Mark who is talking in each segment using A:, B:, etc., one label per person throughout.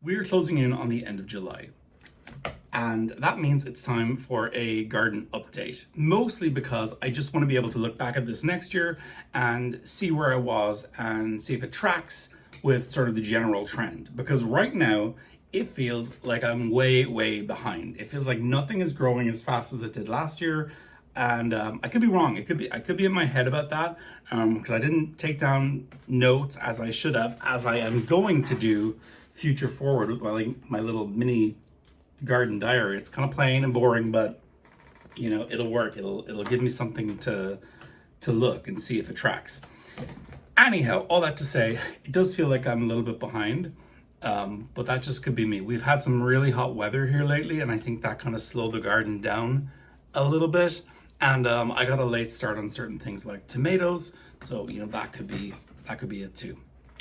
A: We're closing in on the end of July, and that means it's time for a garden update. Mostly because I just want to be able to look back at this next year and see where I was and see if it tracks with sort of the general trend. Because right now, it feels like I'm way, way behind. It feels like nothing is growing as fast as it did last year. And I could be wrong. I could be in my head about that because I didn't take down notes as I should have, as I am going to do future forward with my little mini garden diary. It's kind of plain and boring, but you know, it'll work. It'll give me something to look and see if it tracks. Anyhow, all that to say, it does feel like I'm a little bit behind, but that just could be me. We've had some really hot weather here lately, and I think that kind of slowed the garden down a little bit. And I got a late start on certain things like tomatoes, so you know that could be it too.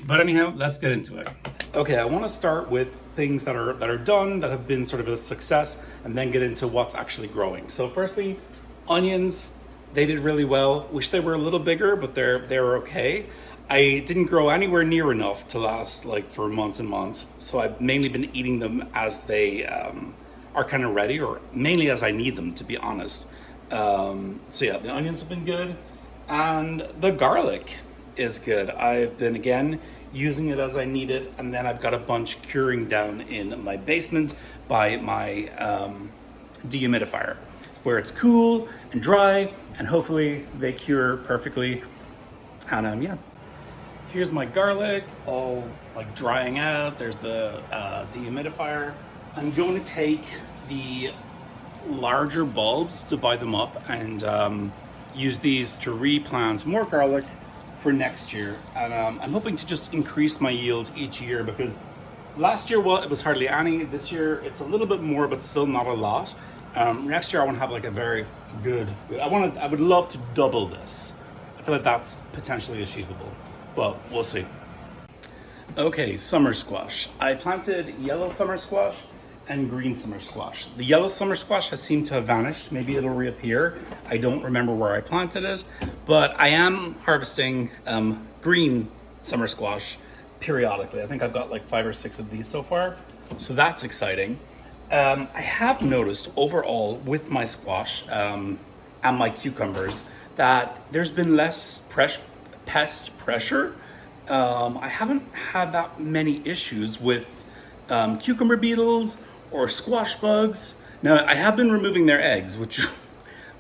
A: But anyhow, let's get into it. Okay, I want to start with things that are done, that have been sort of a success, and then get into what's actually growing. So firstly, onions, they did really well. Wish they were a little bigger, but they're okay. I didn't grow anywhere near enough to last like for months and months, so I've mainly been eating them as they are kind of ready, or mainly as I need them, to be honest. So yeah, the onions have been good, and the garlic is good. I've been again using it as I need it, and then I've got a bunch curing down in my basement by my dehumidifier, where it's cool and dry, and hopefully they cure perfectly. And yeah, here's my garlic all like drying out. There's the dehumidifier. I'm going to take the larger bulbs, divide them up, and use these to replant more garlic for next year. And I'm hoping to just increase my yield each year, because last year, well, it was hardly any. This year it's a little bit more, but still not a lot. Next year I want to have like a very good, I would love to double this. I feel like that's potentially achievable, but we'll see. Okay, summer squash. I planted yellow summer squash and green summer squash. The yellow summer squash has seemed to have vanished. Maybe it'll reappear. I don't remember where I planted it, but I am harvesting green summer squash periodically. I think I've got like 5 or 6 of these so far, so that's exciting. I have noticed overall with my squash and my cucumbers that there's been less pest pressure. I haven't had that many issues with cucumber beetles or squash bugs. Now, I have been removing their eggs, which,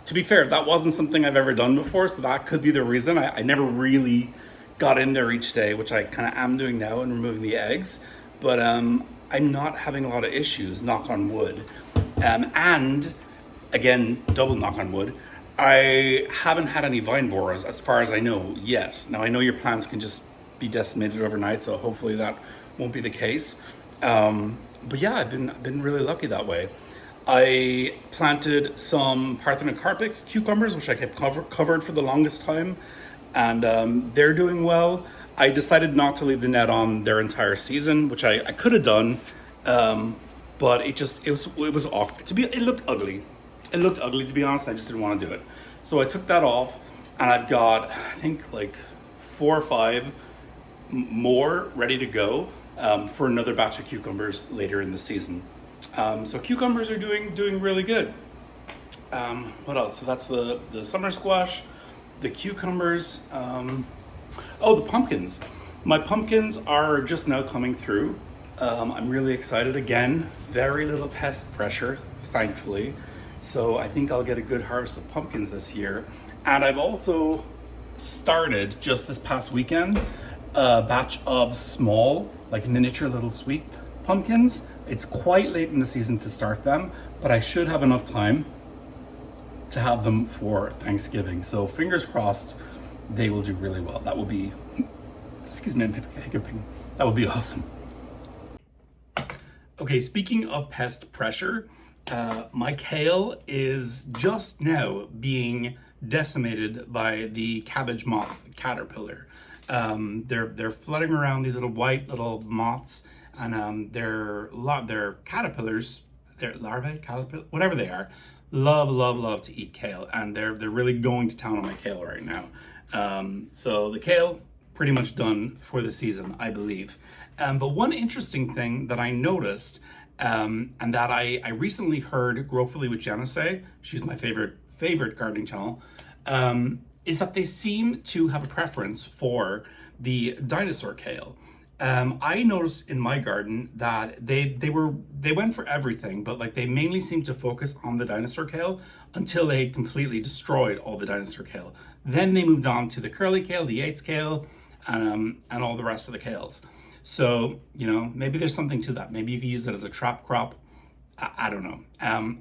A: to be fair, that wasn't something I've ever done before, so that could be the reason. I never really got in there each day, which I kind of am doing now, and removing the eggs. But I'm not having a lot of issues, knock on wood. And again, double knock on wood, I haven't had any vine borers as far as I know yet. Now, I know your plants can just be decimated overnight, so hopefully that won't be the case. But yeah, I've been really lucky that way. I planted some Parthenocarpic cucumbers, which I kept covered for the longest time, and they're doing well. I decided not to leave the net on their entire season, which I could have done, but it was awkward. It looked ugly. It looked ugly, to be honest. I just didn't want to do it, so I took that off, and I've got, I think, like 4 or 5 more ready to go for another batch of cucumbers later in the season. So cucumbers are doing really good. What else? So that's the summer squash, the cucumbers. The pumpkins. My pumpkins are just now coming through. I'm really excited again. Very little pest pressure, thankfully. So I think I'll get a good harvest of pumpkins this year. And I've also started just this past weekend a batch of small, like miniature little sweet pumpkins. It's quite late in the season to start them, but I should have enough time to have them for Thanksgiving. So fingers crossed they will do really well. That will be, excuse me, I'm hiccuping. That would be awesome. Okay, speaking of pest pressure, my kale is just now being decimated by the cabbage moth caterpillar. They're flooding around, these little white little moths, and they're caterpillars, they're larvae, caterpillar, whatever they are, love to eat kale, and they're really going to town on my kale right now. So the kale pretty much done for the season, I believe. But one interesting thing that I noticed, and that I recently heard Growfully with Jenna say, she's my favorite gardening channel, is that they seem to have a preference for the dinosaur kale. I noticed in my garden that they went for everything, but like they mainly seemed to focus on the dinosaur kale until they completely destroyed all the dinosaur kale. Then they moved on to the curly kale, the Yates kale, and all the rest of the kales. So, you know, maybe there's something to that. Maybe you can use it as a trap crop. I don't know.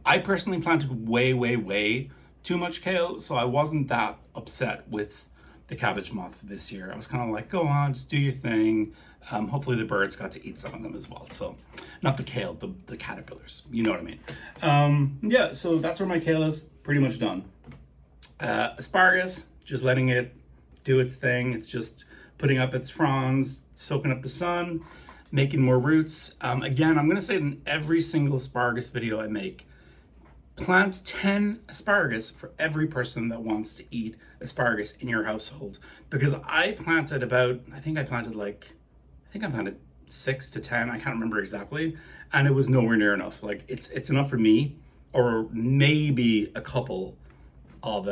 A: I personally planted way too much kale, so I wasn't that upset with the cabbage moth this year. I was kind of like, go on, just do your thing. Hopefully the birds got to eat some of them as well. So, not the kale, the caterpillars. You know what I mean. Yeah, so that's where my kale is pretty much done. Asparagus, just letting it do its thing. It's just putting up its fronds, soaking up the sun, making more roots. Again, I'm gonna say it in every single asparagus video I make. Plant 10 asparagus for every person that wants to eat asparagus in your household. Because I planted I think I planted 6 to 10, I can't remember exactly, and it was nowhere near enough. Like it's enough for me, or maybe a couple of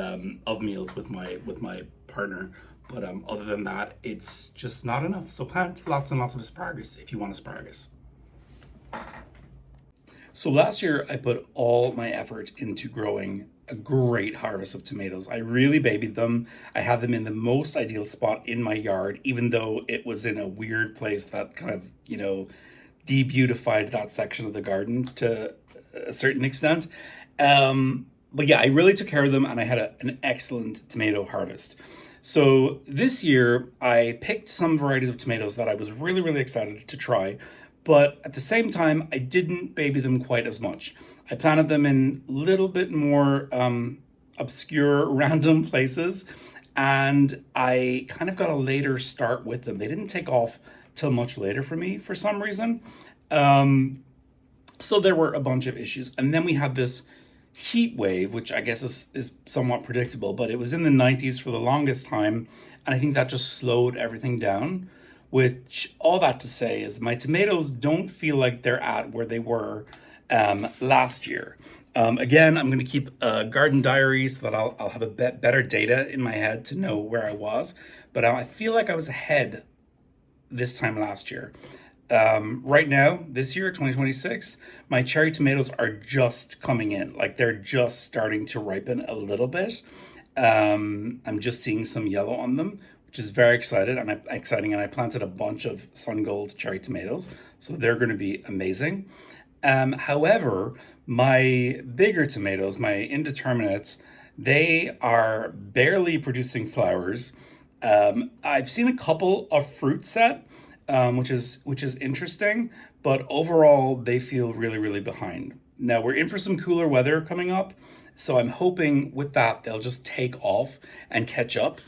A: meals with my partner. But other than that, it's just not enough. So plant lots and lots of asparagus if you want asparagus. So last year, I put all my effort into growing a great harvest of tomatoes. I really babied them. I had them in the most ideal spot in my yard, even though it was in a weird place that kind of, you know, de-beautified that section of the garden to a certain extent. But yeah, I really took care of them, and I had an excellent tomato harvest. So this year, I picked some varieties of tomatoes that I was really excited to try, but at the same time, I didn't baby them quite as much. I planted them in a little bit more obscure, random places, and I kind of got a later start with them. They didn't take off till much later for me for some reason. So there were a bunch of issues. And then we had this heat wave, which I guess is somewhat predictable, but it was in the 90s for the longest time. And I think that just slowed everything down, which all that to say is my tomatoes don't feel like they're at where they were last year. Again, I'm going to keep a garden diary so that I'll have a better data in my head to know where I was. But I feel like I was ahead this time last year. Right now, this year, 2026, my cherry tomatoes are just coming in. Like they're just starting to ripen a little bit. I'm just seeing some yellow on them, which is very exciting. And I planted a bunch of Sun Gold cherry tomatoes, so they're going to be amazing. However, my bigger tomatoes, my indeterminates, they are barely producing flowers. I've seen a couple of fruit set, which is interesting, but overall they feel really behind. Now we're in for some cooler weather coming up, so I'm hoping with that they'll just take off and catch up.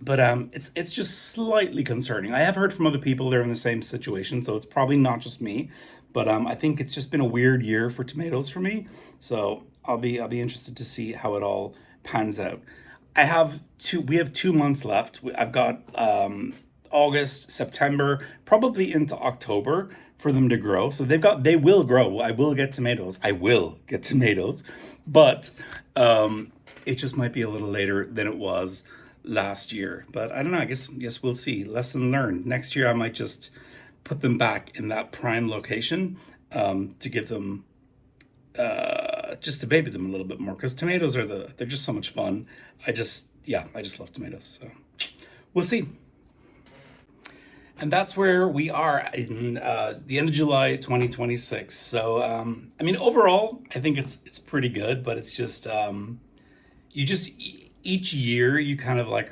A: But it's just slightly concerning. I have heard from other people they're in the same situation, so it's probably not just me. But I think it's just been a weird year for tomatoes for me. So I'll be interested to see how it all pans out. We have 2 months left. I've got August, September, probably into October for them to grow. So they will grow. I will get tomatoes. But it just might be a little later than it was last year. But I don't know, I guess we'll see. Lesson learned. Next year I might just put them back in that prime location to give them just to baby them a little bit more, because tomatoes they're just so much fun. I just love tomatoes. So we'll see. And that's where we are in the end of July 2026. So I mean, overall I think it's pretty good, but it's just each year you kind of like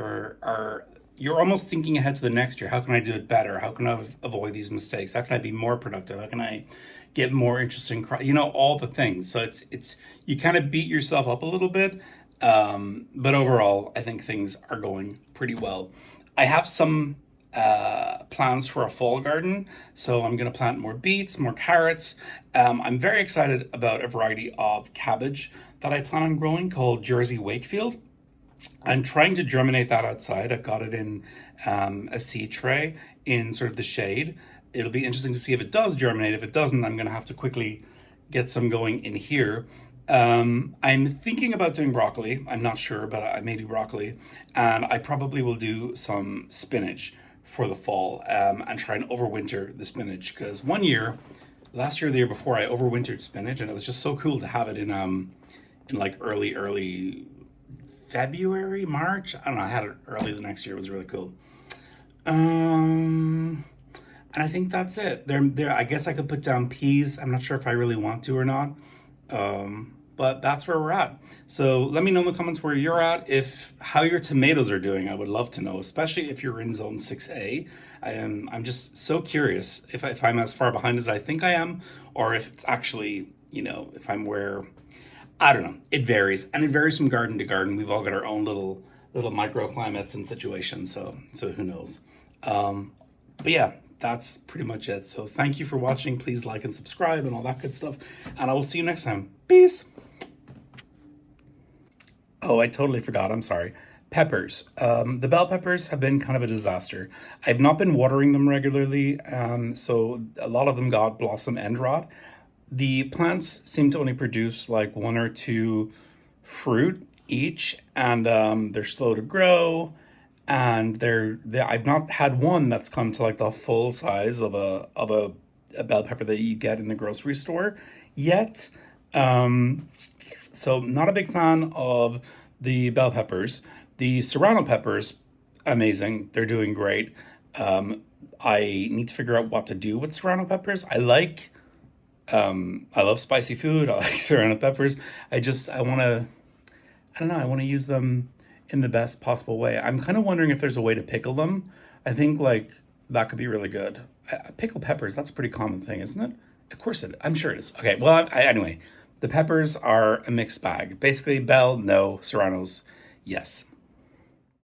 A: you're almost thinking ahead to the next year. How can I do it better? How can I avoid these mistakes? How can I be more productive? How can I get more interesting, all the things. So it's you kind of beat yourself up a little bit. But overall, I think things are going pretty well. I have some plans for a fall garden. So I'm going to plant more beets, more carrots. I'm very excited about a variety of cabbage that I plan on growing called Jersey Wakefield. I'm trying to germinate that outside. I've got it in a seed tray in sort of the shade. it'll be interesting to see if it does germinate. If it doesn't, I'm going to have to quickly get some going in here. I'm thinking about doing broccoli. I'm not sure, but I may do broccoli. And I probably will do some spinach for the fall, and try and overwinter the spinach. Because one year, last year or the year before, I overwintered spinach, and it was just so cool to have it in like early February, March. I don't know. I had it early the next year. It was really cool. And I think that's it. There. I guess I could put down peas. I'm not sure if I really want to or not. But that's where we're at. So let me know in the comments where you're at, if how your tomatoes are doing. I would love to know, especially if you're in zone 6A. I'm just so curious if I'm as far behind as I think I am, or if it's actually, if I'm where, I don't know. It varies, and it varies from garden to garden. We've all got our own little microclimates and situations, so who knows. But yeah, that's pretty much it. So thank you for watching. Please like and subscribe and all that good stuff, and I will see you next time. Peace. Oh, I totally forgot. I'm sorry. Peppers. The bell peppers have been kind of a disaster. I've not been watering them regularly, so a lot of them got blossom end rot. The plants seem to only produce like one or two fruit each, and they're slow to grow. And I've not had one that's come to like the full size of a bell pepper that you get in the grocery store yet. So not a big fan of the bell peppers. The serrano peppers, amazing. They're doing great. I need to figure out what to do with serrano peppers. I love spicy food. I like serrano peppers. I don't know, I want to use them in the best possible way. I'm kind of wondering if there's a way to pickle them. I think like that could be really good. Pickle peppers, that's a pretty common thing, isn't it? Of course I'm sure it is. Okay, well, anyway, the peppers are a mixed bag. Basically, bell, no. Serranos, yes.